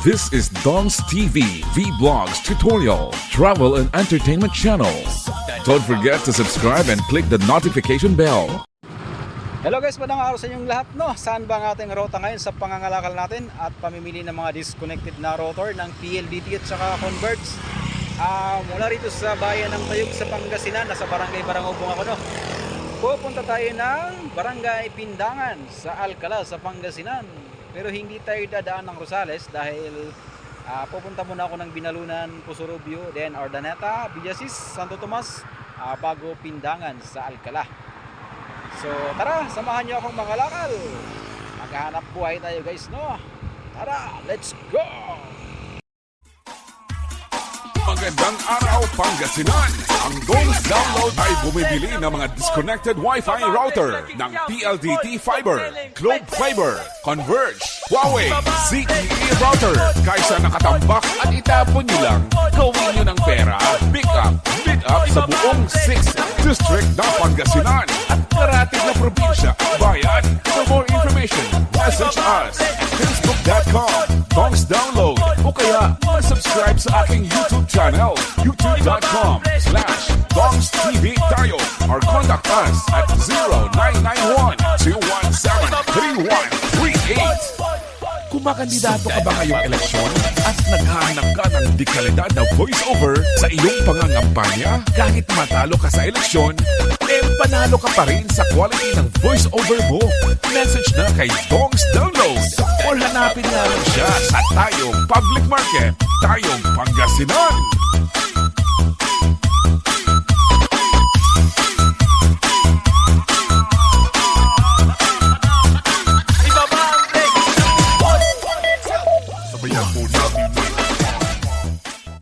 This is Don's TV, Vlogs Tutorial, Travel and Entertainment Channel. Don't forget to subscribe and click the notification bell. Hello guys, magandang araw sa inyong lahat, no? Saan ba ang ating rota ngayon sa pangangalakal natin at pamimili ng mga disconnected na rotor ng PLDT at saka Converts mula rito sa bayan ng Tayug sa Pangasinan, nasa Barangay Barangobong ako, no? Pupunta tayo ng Barangay Pindangan sa Alcala sa Pangasinan, pero hindi tayo dadaan ng Rosales dahil pupunta muna ako ng Binalunan, Pusurubio, then Ordaneta, Villasis, Santo Tomas, bago Pindangan sa Alcala. So tara, samahan niyo akong mangalakal. Maghahanap buhay tayo guys, no? Tara, let's go! Magandang araw, Pangasinan! Ang Don's Download ay bumibili ng mga disconnected Wi-Fi router ng PLDT Fiber, Globe Fiber, Converge, Huawei, ZTE router. Kaysa nakatambak at itapon nyo lang, gawin nyo ng pera. Pick up, bid up sa buong 6th District ng Pangasinan at karatig na probinsya at bayan. For more information, message us at facebook.com Don's Download o kaya subscribe sa aking YouTube channel, youtube.com/Don's TV tayo or contact us at 0991-217-3138. Kumakandidato ka ba ngayong eleksyon at naghahanap ka ng dekalidad na voiceover sa iyong pangangampanya? Kahit matalo ka sa eleksyon, panalo ka pa rin sa quality ng voiceover mo. Message na kay Don's Download o hanapin nga lang siya sa Tayong Public Market, Tayong Pangasinan. Sabayan mo namin